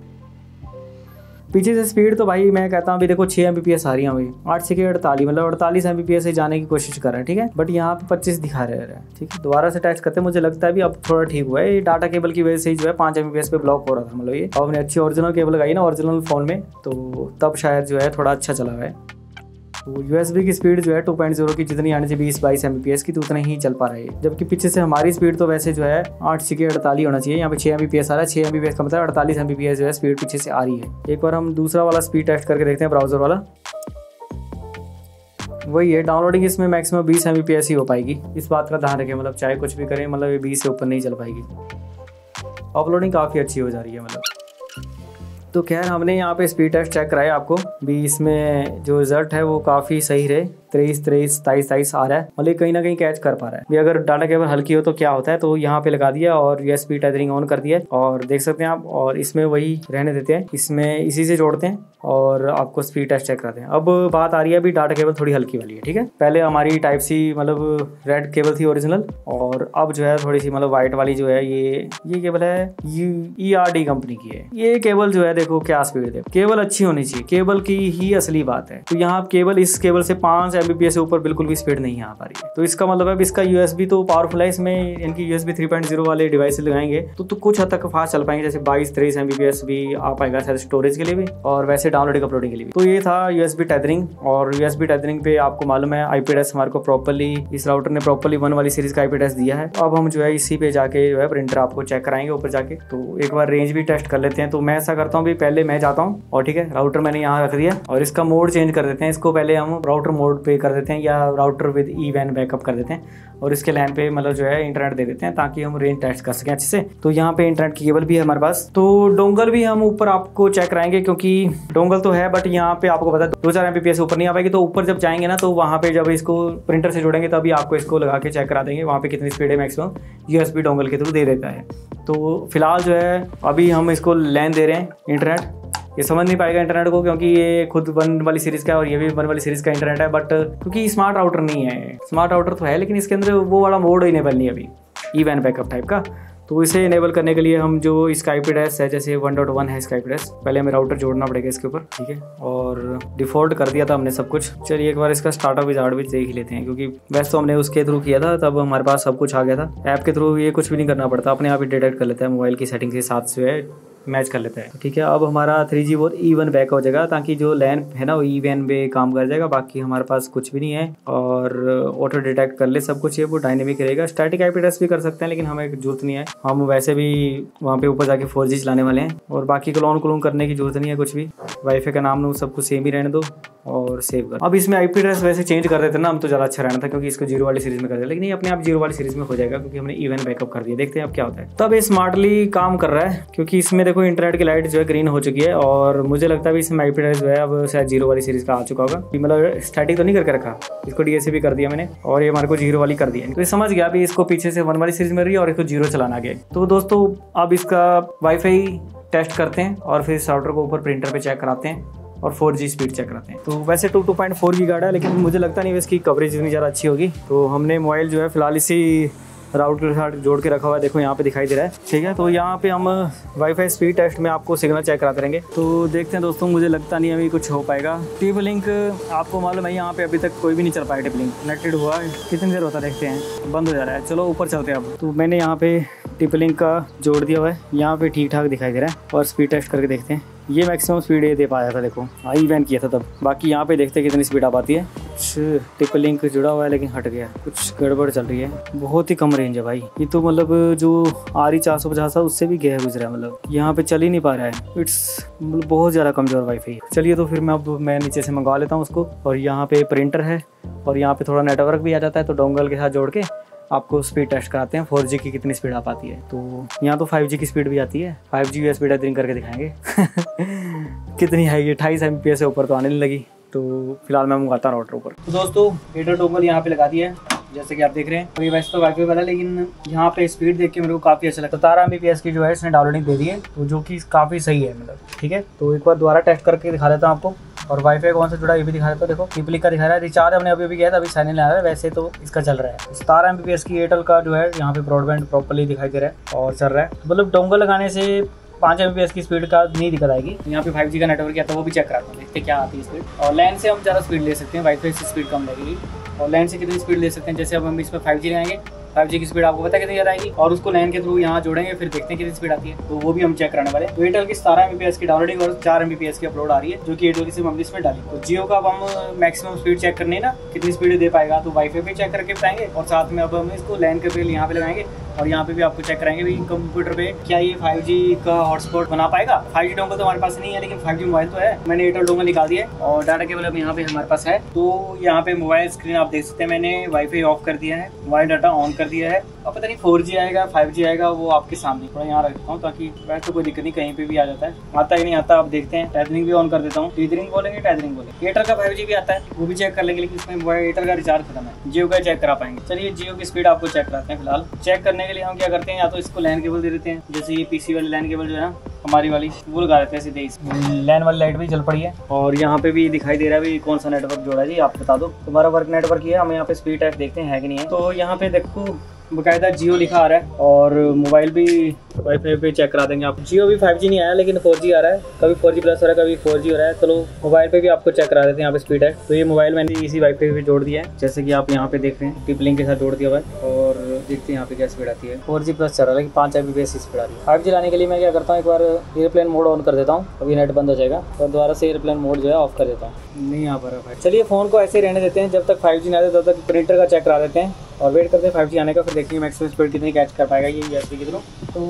पीछे से स्पीड तो भाई मैं कहता हूँ अभी देखो 6 Mbps आ रही है, अभी 8 से 48 मतलब 48 Mbps से जाने की कोशिश कर रहे हैं। ठीक है, बट यहाँ पे 25 दिखा रहे हैं। ठीक है, दोबारा से टेस्ट करते हैं। मुझे लगता है भी अब थोड़ा ठीक हुआ है। ये डाटा केबल की वजह से ही जो है 5 Mbps पे ब्लॉक हो रहा था। मतलब ये अब हमने अच्छी ओरिजिनल केबल लगाई ना ओरिजिनल फोन में, तो तब शायद जो है थोड़ा अच्छा चला है। तो USB की स्पीड जो है 2.0 की जितनी आने से 20-22 Mbps की, तो उतना ही चल पा रहा है। जबकि पीछे से हमारी स्पीड तो वैसे जो है 8 से 48 होना चाहिए, यहाँ पे 6 Mbps आ रहा है। 6 Mbps का मतलब 48 Mbps जो है स्पीड पीछे से आ रही है। एक बार हम दूसरा वाला स्पीड टेस्ट करके देखते हैं, ब्राउजर वाला। वही है, डाउनलोडिंग इसमें मैक्सिमम 20 Mbps ही हो पाएगी। इस बात का ध्यान रखें, मतलब चाहे कुछ भी करें, मतलब ये 20 से ऊपर नहीं चल पाएगी। अपलोडिंग काफ़ी अच्छी हो जा रही है मतलब। तो खैर हमने यहाँ पे स्पीड टेस्ट चेक कराया आपको भी, इसमें जो रिजल्ट है वो काफ़ी सही रहे। 23, 23 आ रहा है, मतलब कहीं ना कहीं कैच कर पा रहा है भी। अगर डाटा केबल हल्की हो तो क्या होता है, तो यहाँ पे लगा दिया और USB टेथरिंग ऑन कर दिया और देख सकते हैं आप। और इसमें वही रहने देते हैं, इसमें इसी से जोड़ते हैं और आपको स्पीड टेस्ट चेक कराते हैं। अब बात आ रही है अभी डाटा केबल थोड़ी हल्की वाली है। ठीक है, पहले हमारी टाइप सी मतलब रेड केबल थी ओरिजिनल, और अब जो है थोड़ी सी मतलब वाइट वाली जो है ये केबल है ERD कंपनी की है। ये केबल जो है देखो क्या स्पीड है, केबल अच्छी होनी चाहिए, केबल की ही असली बात है। तो यहाँ केबल, इस केबल से 5 Mbps से ऊपर बिल्कुल भी स्पीड नहीं आ पा रही है। तो इसका मतलब है इसका USB तो पावरफुल है, इसमें इनकी USB 3.0 वाले डिवाइस लगाएंगे तो कुछ हद तक फास्ट चल पाएंगे, जैसे 22-23 Mbps भी आ पाएगा शायद स्टोरेज के लिए भी और वैसे डाउनलोडिंग अपलोडिंग के लिए भी। तो ये था USB टेथरिंग। और USB टेथरिंग पे आपको मालूम है IP एड्रेस हमारे को प्रॉपरली, इस राउटर ने प्रॉपरली 1 वाली सीरीज का IP एड्रेस दिया है। अब हम जो है इसी पे जाके जो है प्रिंटर आपको चेक कराएंगे ऊपर जाके। तो एक बार रेंज भी टेस्ट कर लेते हैं। तो मैं ऐसा करता हूँ भी पहले मैं जाता हूँ और ठीक है, राउटर मैंने यहाँ रख दिया और इसका मोड चेंज कर देते हैं। इसको पहले हम राउटर मोड पे कर देते हैं या राउटर विद EWAN बैकअप कर देते हैं और इसके लैन पे मतलब जो है इंटरनेट दे देते हैं ताकि हम रेंज टेस्ट कर सकें अच्छे से। तो यहाँ पे इंटरनेट की केबल भी है हमारे पास। तो डोंगल भी हम ऊपर आपको चेक कराएंगे, क्योंकि डोंगल तो है बट यहाँ पे आपको पता है 2-4 Mbps ऊपर नहीं आ पाएगी। तो ऊपर जब जाएंगे ना, तो वहाँ पे जब इसको प्रिंटर से जोड़ेंगे तभी आपको इसको लगा के चेक करा देंगे वहाँ पे कितनी स्पीड है मैक्सिमम, USB डोंगल के थ्रू दे देता है। तो फिलहाल जो है अभी हम इसको लैन दे रहे हैं इंटरनेट। ये समझ नहीं पाएगा इंटरनेट को, क्योंकि ये खुद 1 वाली सीरीज का है और ये भी 1 वाली सीरीज का इंटरनेट है। बट क्योंकि स्मार्ट राउटर नहीं है, स्मार्ट राउटर तो है लेकिन इसके अंदर वो वाला मोड इनेबल नहीं है अभी, EWAN बैकअप टाइप का। तो इसे इनेबल करने के लिए हम जो इसका IP एड्रेस है, जैसे 1.1 है इसका IP एड्रेस, पहले हमें राउटर जोड़ना पड़ेगा इसके ऊपर। ठीक है, और डिफ़ॉल्ट कर दिया था हमने सब कुछ। चलिए एक बार इसका स्टार्टअप विजार्ड भी देख ही लेते हैं, क्योंकि वैसे तो हमने उसके थ्रू किया था तब हमारे पास सब कुछ आ गया था। ऐप के थ्रू ये कुछ भी नहीं करना पड़ता, अपने आप ही डिटेक्ट कर लेता है मोबाइल की सेटिंग के साथ जो है मैच कर लेता है। ठीक है, अब हमारा 3G बहुत इवन बैक हो जाएगा, ताकि जो लैन है ना वो इवन पे काम कर जाएगा। बाकी हमारे पास कुछ भी नहीं है और ऑटो डिटेक्ट कर ले सब कुछ, ये वो डायनेमिक रहेगा। स्टैटिक IP एड्रेस भी कर सकते हैं, लेकिन हमें जरूरत नहीं है, हम वैसे भी वहाँ पे ऊपर जाके 4G चलाने वाले हैं। और बाकी क्लोन करने की जरूरत नहीं है कुछ भी। वाईफाई का नाम सब कुछ सेम ही रहने दो और सेव कर। अब इसमें IP एड्रेस वैसे चेंज कर देते ना हम तो ज़्यादा अच्छा रहना था, क्योंकि इसको 0 वाली सीरीज में कर दिया, लेकिन ये अपने आप 0 वाली सीरीज में हो जाएगा, क्योंकि हमने इवन बैकअप कर दिया। देखते हैं अब क्या होता है। तब ये स्मार्टली काम कर रहा है, क्योंकि इसमें देखो इंटरनेट की लाइट जो है ग्रीन हो चुकी है, और मुझे लगता है इसमें IP एड्रेस जो है अब शायद 0 वाली सीरीज का आ चुका होगा। मतलब स्टैटिक तो नहीं करके रखा, इसको DAC भी कर दिया मैंने, और ये हमारे को 0 वाली कर दिया। तो समझ गया अभी इसको पीछे से 1 वाली सीरीज मिल रही है और इसको 0 चलाना गया। तो दोस्तों अब इसका वाईफाई टेस्ट करते हैं और फिर राउटर को ऊपर प्रिंटर पे चेक कराते हैं और 4G स्पीड चेक कराते हैं। तो वैसे 2.4 की गार्ड है, लेकिन मुझे लगता नहीं है इसकी कवरेज इतनी ज़्यादा अच्छी होगी। तो हमने मोबाइल जो है फिलहाल इसी राउटर के साथ जोड़ के रखा हुआ है, देखो यहाँ पे दिखाई दे रहा है। ठीक है, तो यहाँ पे हम वाईफाई स्पीड टेस्ट में आपको सिग्नल चेक कराते रहेंगे। तो देखते हैं दोस्तों, मुझे लगता नहीं अभी कुछ हो पाएगा। टिप लिंक आपको मालूम है यहाँ पे अभी तक कोई भी नहीं चल पाया। टिप लिंक कनेक्टेड हुआ है, कितनी देर होता है देखते हैं, बंद हो जा रहा है। चलो ऊपर चलते हैं अब। तो मैंने यहाँ पे टिप लिंक का जोड़ दिया हुआ है, यहाँ पे ठीक ठाक दिखाई दे रहा है। और स्पीड टेस्ट करके देखते हैं, ये मैक्सिमम स्पीड ये दे पाया था, देखो हाई वैन किया था तब। बाकी यहाँ पे देखते हैं कितनी स्पीड आ पाती है। कुछ टिप लिंक जुड़ा हुआ है लेकिन हट गया, कुछ गड़बड़ चल रही है। बहुत ही कम रेंज है भाई ये तो, मतलब जो RE 450 था उससे भी गहरा गुजरा है, मतलब यहाँ पे चल ही नहीं पा रहा है। इट्स बहुत ज़्यादा कमज़ोर वाईफाई है। चलिए तो फिर मैं नीचे से मंगवा लेता हूँ उसको। और यहाँ पे प्रिंटर है और यहाँ पे थोड़ा नेटवर्क भी आ जाता है, तो डोंगल के साथ जोड़ के आपको स्पीड टेस्ट कराते हैं 4G की कितनी स्पीड आ पाती है। तो यहाँ तो 5G की स्पीड भी आती है, 5G USB टेस्टिंग करके दिखाएंगे कितनी है ये, 28 MPS से ऊपर तो आने नहीं लगी। तो फिलहाल मैं मंगाता हूँ राउटर ऊपर। तो दोस्तों हीटर डोंगल यहाँ पे लगा दिया है, जैसे कि आप देख रहे हैं। तो ये वैसे तो वाईफाई वाला, लेकिन यहाँ पे स्पीड देख के मेरे को काफ़ी अच्छा लगता है। 17 MBPS की जो है इसने डाउनलोडिंग दे दी है, तो जो कि काफ़ी सही है मतलब। ठीक है, तो एक बार दोबारा टेस्ट करके दिखा देता हूँ आपको। और वाईफाई कौन सा जुड़ा ये भी दिखा देता हूँ। देखो टिपलिक का दिखा रहा है, रिचार्ज हमने अभी किया था, अभी साइन इन आ रहा है। वैसे तो इसका चल रहा है 17 MBPS की एयरटेल का जो है यहाँ पे ब्रॉडबैंड प्रॉपर्ली दिखाई दे रहा है और चल रहा है। मतलब डोंगल लगाने से 5 MBPS की स्पीड का नहीं दिक्कत आएगी। यहाँ पे 5G का नेटवर्क किया था, वो भी चेक कराता हूँ, देखते क्या आती है स्पीड। और लैन से हम ज़्यादा स्पीड ले सकते हैं, वाईफाई से स्पीड कम लगेगी। और लैन से कितनी स्पीड ले सकते हैं, जैसे अब हम इसमें 5G लगाएंगे, 5G की स्पीड आपको पता है कितनी ज़्यादा आएगी, और उसको लैन के थ्रू यहाँ जोड़ेंगे, फिर देखते हैं कितनी स्पीड आती है। तो वो भी हम चेक कराने वाले। तो एयरटेल की 17 MBPS की डाउनलोडिंग और 4 MBPS की अपलोड आ रही है, जो कि एयरटेल की सिम हमने इसमें डाली। तो जियो का अब हम मैक्सिमम स्पीड चेक करनी है ना, कितनी स्पीड दे पाएगा, तो वाईफाई पे चेक करके बताएंगे। और साथ में अब हम इसको लैन के बिल यहाँ पे लगाएंगे और यहाँ पे भी आपको चेक कराएंगे भी कंप्यूटर पे क्या ये 5G का हॉटस्पॉट बना पाएगा। 5G डोंगल तो हमारे पास नहीं है, लेकिन 5G मोबाइल तो है। मैंने एयरटेल डोंगल निकाल दिया है और डाटा केबल अब यहाँ पे हमारे पास है। तो यहाँ पे मोबाइल स्क्रीन आप देख सकते हैं, मैंने वाईफाई ऑफ कर दिया है, मोबाइल डाटा ऑन कर दिया है। अब पता नहीं 4G आएगा 5G आएगा, वो आपके सामने थोड़ा यहाँ रखता हूँ, ताकि वैसे तो कोई दिक्कत नहीं, कहीं पे भी आ जाता है। आता ही नहीं आता, अब देखते हैं। टेथरिंग भी ऑन कर देता हूँ, टीथरिंग बोलेंगे टेथरिंग बोलेंगे। एयरटेल का 5G भी आता है, वो भी चेक कर लेंगे, लेकिन इसमें मोबाइल एयरटेल का रिचार्ज खत्म है, जियो का चेक करा पाएंगे। चलिए जियो की स्पीड आपको चेक कराते हैं। फिलहाल चेक करने के लिए हम क्या करते हैं, या तो इसको लैन केबल दे देते हैं, जैसे ये PC वाली लैन केबल जो है ना हमारी वाली, वो लगा देते हैं सीधे। इस लैन वाली लाइट भी जल पड़ी है और यहाँ पे भी दिखाई दे रहा है भी कौन सा नेटवर्क जोड़ा है जी, आप बता दो। तुम्हारा वर्क नेटवर्क ही है, हम यहाँ पे स्पीड टेस्ट देखते हैं है कि नहीं है। तो यहाँ पे देखो बकायदा जियो लिखा आ रहा है और मोबाइल भी वाईफाई पे चेक करा देंगे आप। जियो भी 5G नहीं आया, लेकिन 4G आ रहा है, कभी 4G प्लस हो रहा है, कभी 4G हो रहा है। चलो मोबाइल पे भी आपको चेक करा देते हैं, यहाँ पे स्पीड है। तो ये मोबाइल मैंने इसी वाईफाई पे जोड़ दिया है, जैसे कि आप यहाँ पे देख रहे हैं, टिप लिंक के साथ जोड़ दिया हुआ है। और देखते हैं यहाँ पे क्या स्पीड आती है। 4G प्लस चल रहा है, लेकिन 5 MBPS की स्पीड आ रही है। 5G लाने के लिए मैं क्या करता हूँ, एक बार एयरप्लेन मोड ऑन कर देता हूँ, अभी नेट बंद हो जाएगा, और दोबारा से एयरप्लेन मोड जो है ऑफ कर देता हूँ। नहीं आ पा रहा भाई। चलिए फ़ोन को ऐसे रहने देते हैं, जब तक 5G ना आए तब तक प्रिंटर का चेक करा देते हैं और वेट करते हैं 5G आने का, फिर देखिए मैक्सिमम स्पीड कितनी कैच कर पाएगा ये USB के थ्रू। तो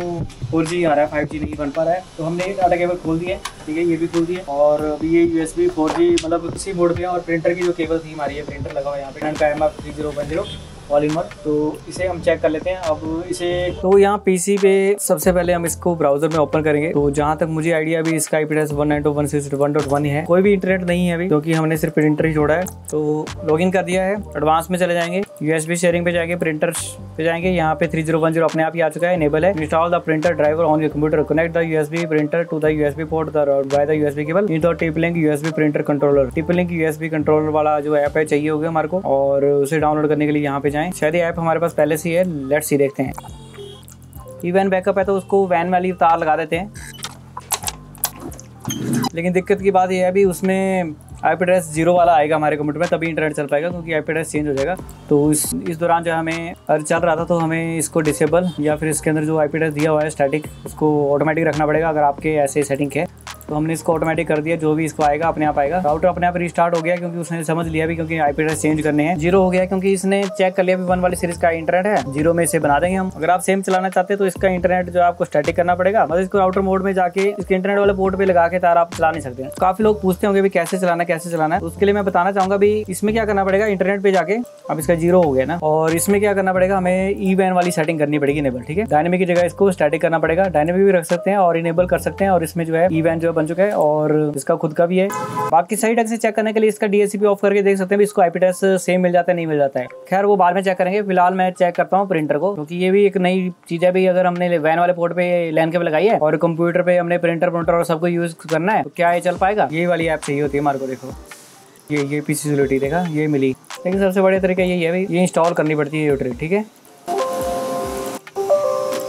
4G आ रहा है, 5G नहीं बन पा रहा है। तो हमने डाटा केबल खोल दिया है, ठीक है, ये भी खोल दिया और अभी ये USB 4G मतलब उसी मोड पे है। और प्रिंटर की जो केबल थी हमारी, ये प्रिंटर लगा हुआ है यहाँ पे, का MF 3010 ऑल इन वन। तो इसे हम चेक कर लेते हैं अब इसे। तो यहाँ PC पे सबसे पहले हम इसको ब्राउजर में ओपन करेंगे। तो जहाँ तक मुझे आइडिया अभी इसका IP एड्रेस 192.168.1.1 ही है, कोई भी इंटरनेट नहीं है अभी, क्योंकि हमने सिर्फ प्रिंटर ही जोड़ा है। तो लॉगिन कर दिया है, एडवांस में चले जाएंगे, USB शेयरिंग पे जाएंगे, प्रिंटर पे जाएंगे, यहाँ पे 3010 अपने आप ही आ चुका है, इनेबल है। Install the printer driver on your computer, connect the USB printer to the USB port by the USB cable in the TP link USB printer controller. TP link USB controller वाला जो app है चाहिए होगा हमारे को, और उसे download करने के लिए यहाँ पे जाएं। शायद ये ऐप हमारे पास पहले से ही है, लेट्स सी देखते हैं। इवन बैकअप है तो उसको वैन वाली तार लगा देते हैं, लेकिन दिक्कत की बात यह है अभी उसमें IP एड्रेस 0 वाला आएगा हमारे कंप्यूटर में, तभी इंटरनेट चल पाएगा, क्योंकि IP एड्रेस चेंज हो जाएगा। तो इस दौरान जो हमें चल रहा था, तो हमें इसको डिसेबल या फिर इसके अंदर जो IP एड्रेस दिया हुआ है स्टैटिक, उसको ऑटोमेटिक रखना पड़ेगा। अगर आपके ऐसे सेटिंग है तो हमने इसको ऑटोमेटिक कर दिया, जो भी इसको आएगा अपने आप आएगा। राउटर अपने आप रिस्टार्ट हो गया, क्योंकि उसने समझ लिया भी, क्योंकि IP एड्रेस चेंज करने हैं। 0 हो गया क्योंकि इसने चेक कर लिया भी 1 वाली सीरीज का इंटरनेट है, 0 में इसे बना देंगे हम। अगर आप सेम चलाना चाहते हैं तो इसका इंटरनेट जो आपको स्टैटिक करना पड़ेगा, मतलब इसको राउटर मोड में जाके इसके इंटरनेट वाले पोर्ट पे लगा के तार आप चला नहीं सकते हैं। काफी लोग पूछते होंगे भी कैसे चलाना है, उसके लिए मैं बताना चाहूंगा भी इसमें क्या करना पड़ेगा। इंटरनेट पे जाके अब इसका 0 हो गया ना, और इसमें क्या करना पड़ेगा, हमें E-WAN वाली सेटिंग करनी पड़ेगी इनेबल, ठीक है। डायनेमिक की जगह इसको स्टैटिक करना पड़ेगा। डायनेमिक भी रख सकते हैं और इनेबल कर सकते हैं, और इसमें जो है E-WAN जो बन चुका है और इसका खुद का भी है। बाकी सही ढंग से चेक करने के लिए इसका DHCP ऑफ करके देख सकते हैं इसको IP एड्रेस सेम मिल जाता है नहीं मिल जाता है। खैर वो बाद में चेक करेंगे, फिलहाल मैं चेक करता हूँ प्रिंटर को, क्योंकि ये भी एक नई चीज है भाई। अगर हमने WAN वाले पोर्ट पे LAN केबल लगाई है और कंप्यूटर पे हमने प्रिंटर और सबको यूज करना है, तो क्या ये चल पाएगा। ये वाली ऐप चाहिए होती है हमारे को। देखो ये PC सिक्योरिटी देखा, ये मिली, लेकिन सबसे बड़े तरीका यही है भाई, ये इंस्टॉल करनी पड़ती है यूटिलिटी, ठीक है।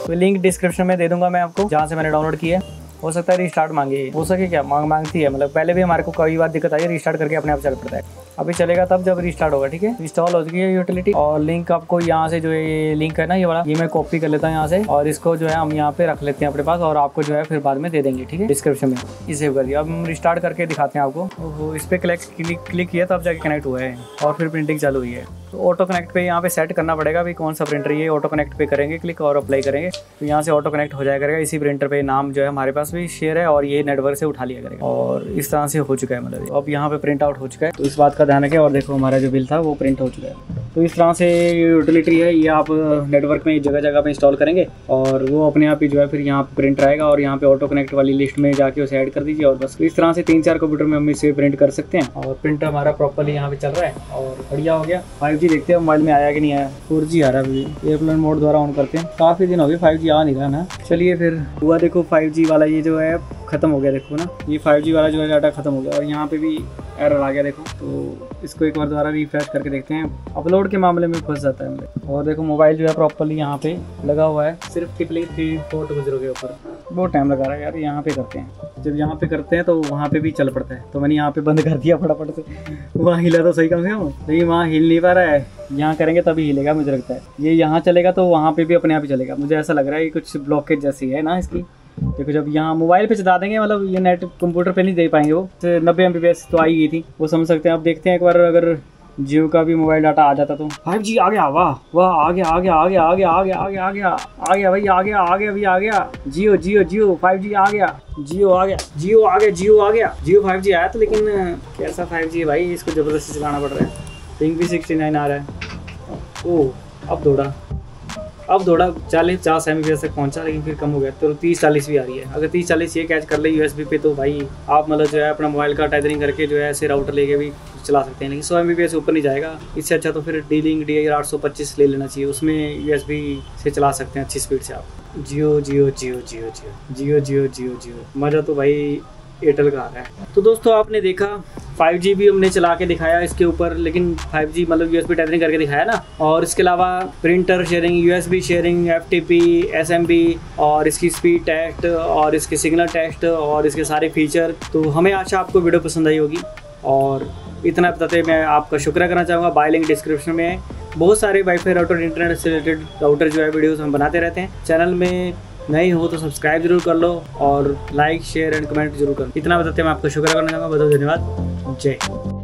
तो लिंक डिस्क्रिप्शन में दे दूंगा मैं आपको, जहाँ से मैंने डाउनलोड किया है। हो सकता है रिस्टार्ट मांगे, हो सके क्या मांगती है, मतलब पहले भी हमारे को कई बार दिक्कत आई है, रिस्टार्ट करके अपने आप चल पड़ता है। अभी चलेगा तब जब रिस्टार्ट होगा, ठीक है। इंस्टॉल हो चुकी है यूटिलिटी, और लिंक आपको यहाँ से जो ये लिंक है ना, ये वाला, ये मैं कॉपी कर लेता हूँ यहाँ से, और इसको जो है हम यहाँ पे रख लेते हैं अपने पास, और आपको जो है फिर बाद में दे देंगे, ठीक है, डिस्क्रिप्शन में। ये सेव कर दिया। अब हम रिस्टार्ट करके दिखाते हैं आपको। इस पर क्लिक किया तब जाके कनेक्ट हुआ है, और फिर प्रिंटिंग चालू हुई है। तो ऑटो कनेक्ट पे यहाँ पे सेट करना पड़ेगा भाई, कौन सा प्रिंटर। ये ऑटो कनेक्ट पे करेंगे क्लिक और अप्लाई करेंगे, तो यहाँ से ऑटो कनेक्ट हो जाया करेगा। इसी प्रिंटर पे नाम जो है हमारे पास भी शेयर है, और ये नेटवर्क से उठा लिया करेगा, और इस तरह से हो चुका है। मतलब अब यहाँ पे प्रिंट आउट हो चुका है, तो इस बात का ध्यान रखें। और देखो हमारा जो बिल था वो प्रिंट हो चुका है। तो इस तरह से यूटिलिटी है, ये आप नेटवर्क में जगह जगह पे इंस्टॉल करेंगे, और वो अपने आप ही जो है फिर यहाँ पे प्रिंट आएगा, और यहाँ पे ऑटो कनेक्ट वाली लिस्ट में जाके उसे ऐड कर दीजिए। और बस इस तरह से 3-4 कंप्यूटर में हम इसे प्रिंट कर सकते हैं, और प्रिंटर हमारा प्रॉपर्ली यहाँ पे चल रहा है और बढ़िया हो गया। 5G देखते हैं मोबाइल में आया कि नहीं आया। 4G आ रहा है अभी, एयरप्लेन मोड द्वारा ऑन करते हैं। काफ़ी दिन हो गए 5G आ नहीं रहा ना। चलिए फिर हुआ, देखो 5G वाला ये जो है खत्म हो गया। देखो ना, ये 5G वाला जो है डाटा खत्म हो गया, और यहाँ पे भी एरर आ गया। देखो तो इसको एक बार दोबारा रिफ्रेश करके देखते हैं। अपलोड के मामले में फंस जाता है मेरे। और देखो मोबाइल जो है प्रॉपर्ली यहाँ पे लगा हुआ है, सिर्फ टिपली 3420 के ऊपर। बहुत टाइम लगा रहा है यार। यहाँ पे करते हैं, जब यहाँ पे करते हैं तो वहाँ पे भी चल पड़ता है, तो मैंने यहाँ पे बंद कर दिया फटाफट से। वहाँ हिला तो सही कम से कम, लेकिन वहाँ हिल नहीं पा रहा है। यहाँ करेंगे तभी हिलेगा मुझे लगता है। ये यहाँ चलेगा तो वहाँ पे भी अपने आप ही चलेगा, मुझे ऐसा लग रहा है। ये कुछ ब्लॉकेज जैसी है ना इसकी। देखो जब यहाँ मोबाइल पे चला देंगे, मतलब ये नेट कंप्यूटर पे नहीं दे पाएंगे। वो 90 MBPS तो आई गई थी, वो समझ सकते हैं। अब देखते हैं एक बार, अगर जियो का भी मोबाइल डाटा आ जाता तो। 5G आ गया, वाह वाह, आ गया आ गया आ गया आ गया आ गया आ गया आ गया आ गया भाई, आ गया आ गया भाई, आ गया। जियो जियो जियो 5G आ गया, जियो आ गया, जियो आ गया, जियो आ गया। जियो 5G आया तो, लेकिन कैसा 5G है भाई, इसको ज़बरदस्ती चलाना पड़ रहा है। पिंग भी 69 आ रहा है। ओह अब दौड़ा 40-50 MBPS तक पहुंचा, लेकिन फिर कम हो गया, तो 30-40 भी आ रही है। अगर 30-40 ये कैच कर ले USB पे, तो भाई आप मतलब जो है अपना मोबाइल का टेथरिंग करके जो है ऐसे राउटर लेके भी चला सकते हैं। लेकिन 100 MBPS से ऊपर नहीं जाएगा। इससे अच्छा तो फिर D-Link DIR 825 ले लेना चाहिए, उसमें USB से चला सकते हैं अच्छी स्पीड से आप। जियो जियो जियो जियो जियो जियो जियो जियो जियो, मज़ा तो भाई एयरटेल का आ रहा है। तो दोस्तों आपने देखा 5G भी हमने चला के दिखाया इसके ऊपर, लेकिन 5G मतलब USB टेथरिंग करके दिखाया ना। और इसके अलावा printer sharing, USB sharing, FTP, SMB, और इसकी स्पीड टेस्ट, और इसके सिग्नल टेस्ट, और इसके सारे फीचर। तो हमें आशा आपको वीडियो पसंद आई होगी, और इतना बताते मैं आपका शुक्रिया करना चाहूँगा। बाय लिंक डिस्क्रिप्शन में बहुत सारे वाईफाई राउटर, इंटरनेट से रिलेटेड राउटर जो है वीडियोज़ हम बनाते रहते हैं। चैनल में नई हो तो सब्सक्राइब जरूर कर लो, और लाइक शेयर एंड कमेंट जरूर कर लो। इतना बताते मैं आपको शुक्रिया करना चाहूँगा। बहुत बहुत धन्यवाद। जय हिंद।